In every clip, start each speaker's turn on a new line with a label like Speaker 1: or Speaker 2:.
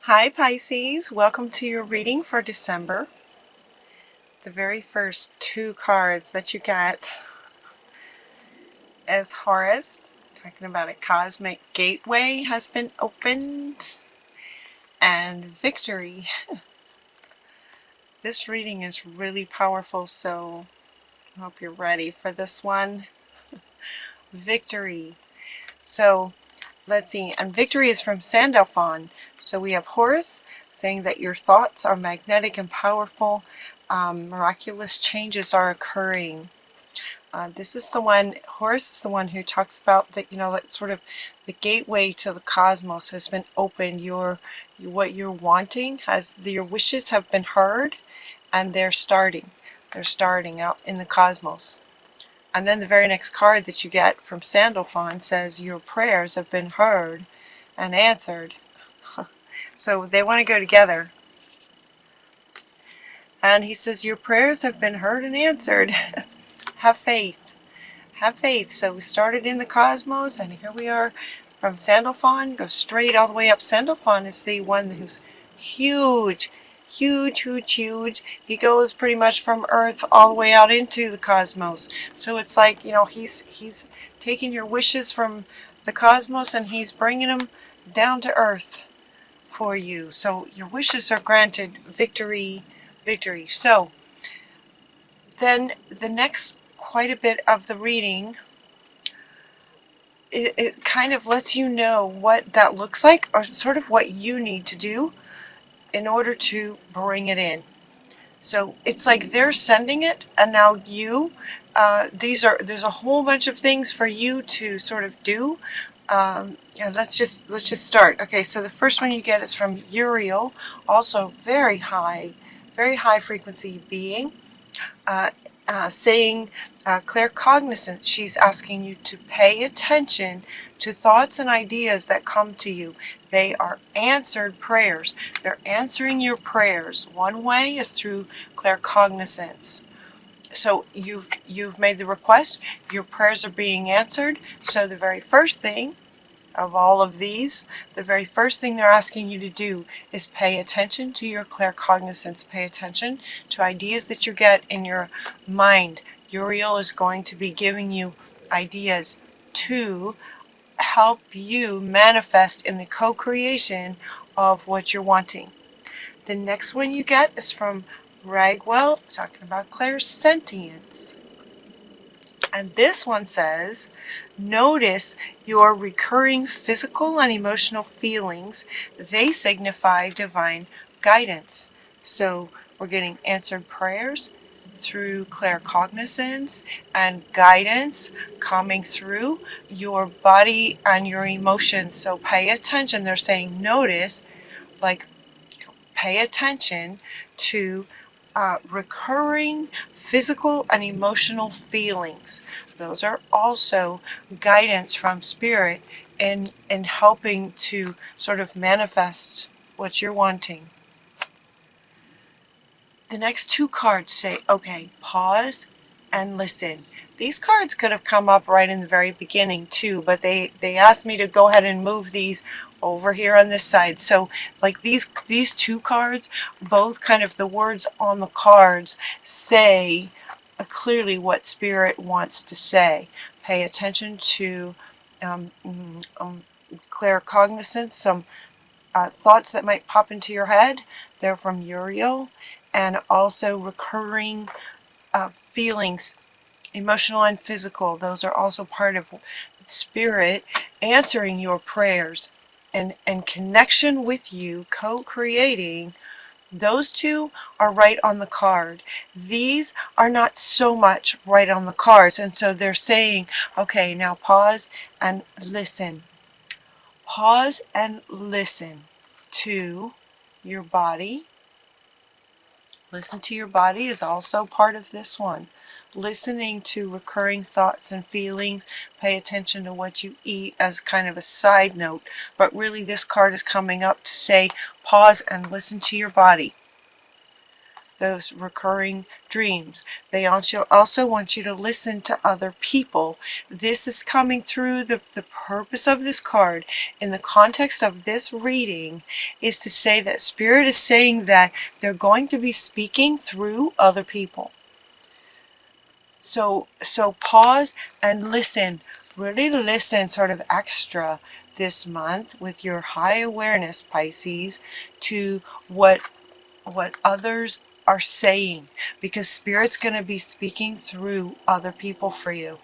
Speaker 1: Hi Pisces, welcome to your reading for December. The very first two cards that you get is Horus, talking about a cosmic gateway has been opened, and Victory. This reading is really powerful, so I hope you're ready for this one. Victory. So let's see, and Victory is from Sandalphon. So we have Horus saying that your thoughts are magnetic and powerful. Miraculous changes are occurring. This is the one, Horus is the one who talks about that, that sort of the gateway to the cosmos has been opened. What you're wanting your wishes have been heard, and they're starting out in the cosmos. And then the very next card that you get from Sandalphon says your prayers have been heard and answered. So they want to go together. And he says your prayers have been heard and answered. Have faith. Have faith. So we started in the cosmos, and here we are from Sandalphon. Go straight all the way up. Sandalphon is the one who's huge, huge, huge, huge. He goes pretty much from Earth all the way out into the cosmos. So it's like, he's taking your wishes from the cosmos and he's bringing them down to Earth for you. So your wishes are granted. Victory, victory. So then the next quite a bit of the reading, it kind of lets you know what that looks like, or sort of what you need to do in order to bring it in. So it's like they're sending it, and now there's a whole bunch of things for you to sort of do. And let's just start. Okay, so the first one you get is from Uriel, also very high frequency being. Saying claircognizance. She's asking you to pay attention to thoughts and ideas that come to you. They are answered prayers. They're answering your prayers. One way is through claircognizance. So you've made the request. Your prayers are being answered. So the very first thing of all of these, the very first thing they're asking you to do is pay attention to your claircognizance. Pay attention to ideas that you get in your mind. Uriel is going to be giving you ideas to help you manifest in the co-creation of what you're wanting. The next one you get is from Ragwell, talking about clairsentience. And this one says, notice your recurring physical and emotional feelings. They signify divine guidance. So we're getting answered prayers through claircognizance and guidance coming through your body and your emotions. So pay attention. They're saying notice, like pay attention to recurring physical and emotional feelings. Those are also guidance from Spirit in helping to sort of manifest what you're wanting. The next two cards say, okay, pause and listen. These cards could have come up right in the very beginning too, but they asked me to go ahead and move these over here on this side. So like these two cards, both kind of the words on the cards say clearly what Spirit wants to say. Pay attention to claircognizance, some thoughts that might pop into your head. They're from Uriel. And also recurring feelings, emotional and physical. Those are also part of Spirit answering your prayers and connection with you, co-creating. Those two are right on the card. These are not so much right on the cards. And so they're saying, okay, now pause and listen. Pause and listen to your body. Listen to your body is also part of this one. Listening to recurring thoughts and feelings. Pay attention to what you eat as kind of a side note. But really this card is coming up to say pause and listen to your body. those recurring dreams. They also want you to listen to other people. This is coming through the purpose of this card in the context of this reading is to say that Spirit is saying that they're going to be speaking through other people. So pause and listen. Really listen sort of extra this month with your high awareness, Pisces, to what others are saying, because Spirit's going to be speaking through other people for you.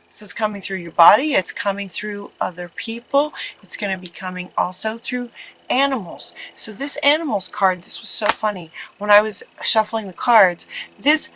Speaker 1: So it's coming through your body, it's coming through other people, it's going to be coming also through animals. So this animals card, this was so funny. When I was shuffling the cards, this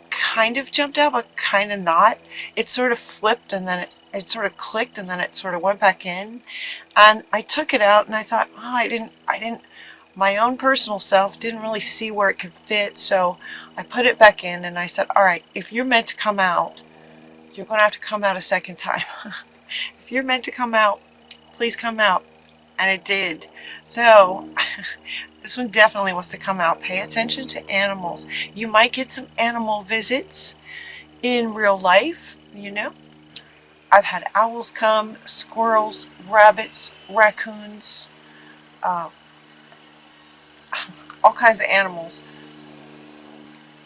Speaker 1: kind of jumped out, but kind of not. It sort of flipped, and then it sort of clicked, and then it sort of went back in. And I took it out, and I thought, oh, I didn't, my own personal self didn't really see where it could fit, so I put it back in, and I said, all right, if you're meant to come out, you're going to have to come out a second time. If you're meant to come out, please come out. And it did. So this one definitely wants to come out. Pay attention to animals. You might get some animal visits in real life, you know. I've had owls come, squirrels, rabbits, raccoons, all kinds of animals.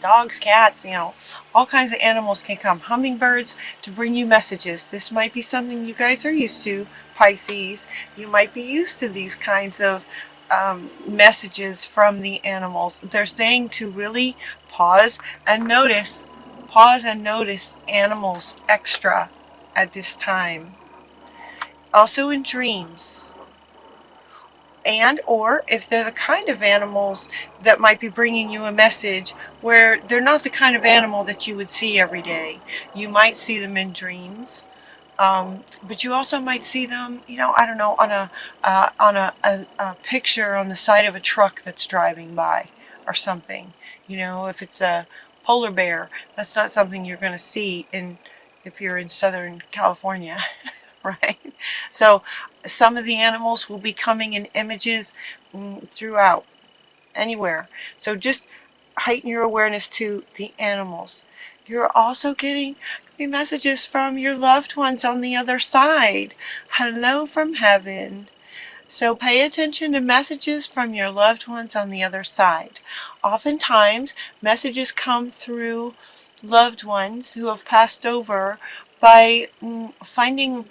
Speaker 1: Dogs, cats, you know, all kinds of animals can come. Hummingbirds to bring you messages. This might be something you guys are used to, Pisces. You might be used to these kinds of messages from the animals. They're saying to really pause and notice animals extra at this time. Also in dreams. And or if they're the kind of animals that might be bringing you a message where they're not the kind of animal that you would see every day. You might see them in dreams, but you also might see them, you know, I don't know, on a picture on the side of a truck that's driving by or something. You know, if it's a polar bear, that's not something you're going to see if you're in Southern California. Right? So some of the animals will be coming in images throughout, anywhere. So just heighten your awareness to the animals. You're also getting messages from your loved ones on the other side. Hello from heaven. So pay attention to messages from your loved ones on the other side. Oftentimes, messages come through loved ones who have passed over by finding,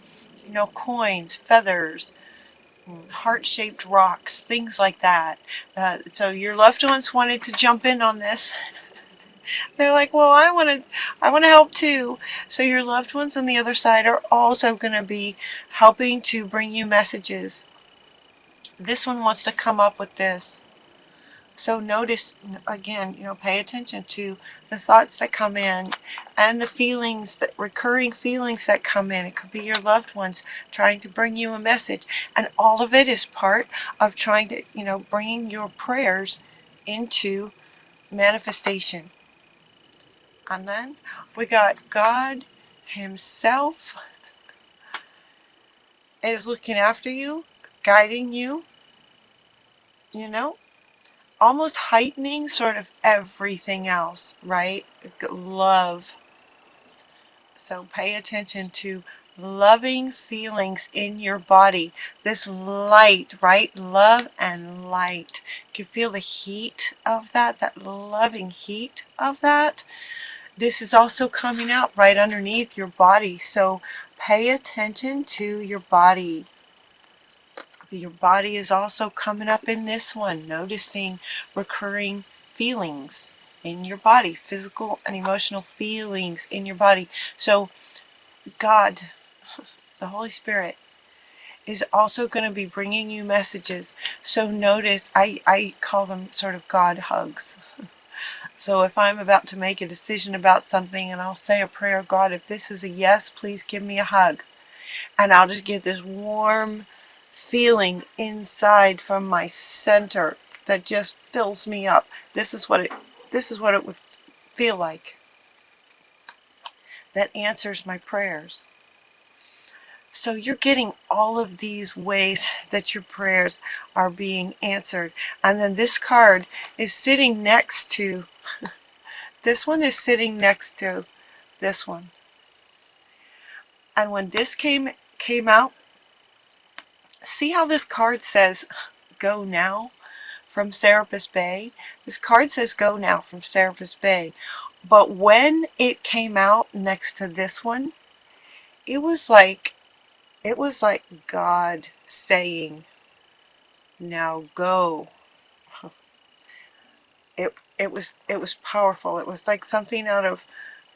Speaker 1: you know, coins, feathers, heart-shaped rocks, things like that. So your loved ones wanted to jump in on this. They're like, well, I want to help too. So your loved ones on the other side are also going to be helping to bring you messages. This one wants to come up with this. So notice, again, you know, pay attention to the thoughts that come in and the feelings, that recurring feelings that come in. It could be your loved ones trying to bring you a message. And all of it is part of trying to, you know, bringing your prayers into manifestation. And then we got God Himself is looking after you, guiding you, you know, almost heightening sort of everything else, right? Love. So pay attention to loving feelings in your body. This light, right? Love and light. You can feel the heat of that loving heat of that. This is also coming out right underneath your body. So pay attention to your body. Your body is also coming up in this one, noticing recurring feelings in your body, physical and emotional feelings in your body. So God, the Holy Spirit, is also going to be bringing you messages. So notice, I call them sort of God hugs. So if I'm about to make a decision about something and I'll say a prayer, God, if this is a yes, please give me a hug. And I'll just get this warm feeling inside from my center that just fills me up. This is what it would feel like. That answers my prayers. So you're getting all of these ways that your prayers are being answered. And then this card is sitting next to, this one is sitting next to this one. And when this came out, see how this card says, go now from Serapis Bay? This card says go now from Serapis Bay. But when it came out next to this one, it was like God saying, now go. It was powerful. It was like something out of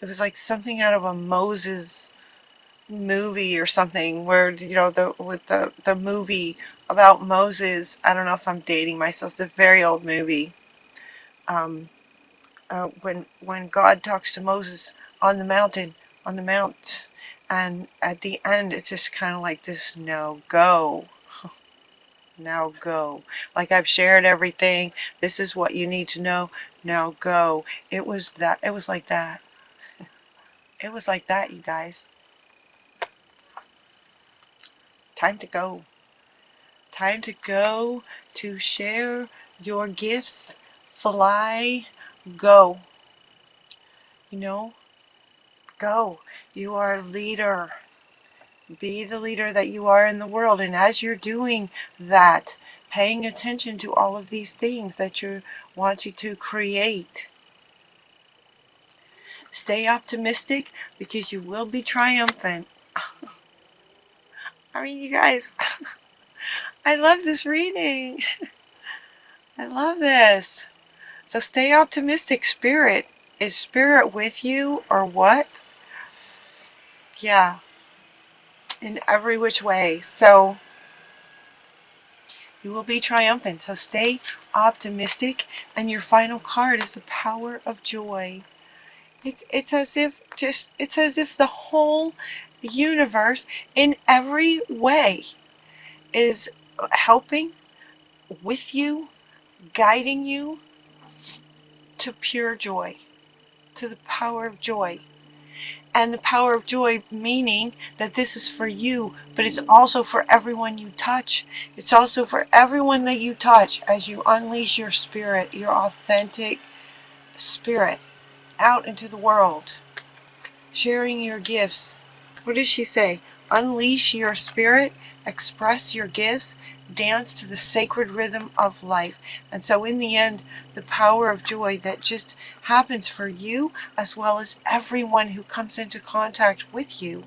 Speaker 1: a Moses movie or something, where, you know, the movie about Moses. I don't know if I'm dating myself. It's a very old movie. When God talks to Moses on the mountain, on the mount, and at the end it's just kind of like this, now go. Now go. Like, I've shared everything. This is what you need to know. Now go. It was that. It was like that. It was like that, you guys. Time to go. Time to go, to share your gifts. Fly. Go. You know, go. You are a leader. Be the leader that you are in the world. And as you're doing that, paying attention to all of these things that you want to create, stay optimistic, because you will be triumphant. I mean, you guys, I love this reading. I love this. So stay optimistic, Spirit. Is Spirit with you or what? Yeah, in every which way. So you will be triumphant. So stay optimistic. And your final card is the power of joy. It's as if the whole universe in every way is helping with you, guiding you to pure joy, to the power of joy. And the power of joy meaning that this is for you, but it's also for everyone you touch. It's also for everyone that you touch as you unleash your spirit, your authentic spirit, out into the world, sharing your gifts. What does she say? Unleash your spirit, express your gifts, dance to the sacred rhythm of life. And so in the end, the power of joy that just happens for you, as well as everyone who comes into contact with you,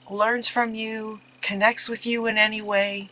Speaker 1: learns from you, connects with you in any way,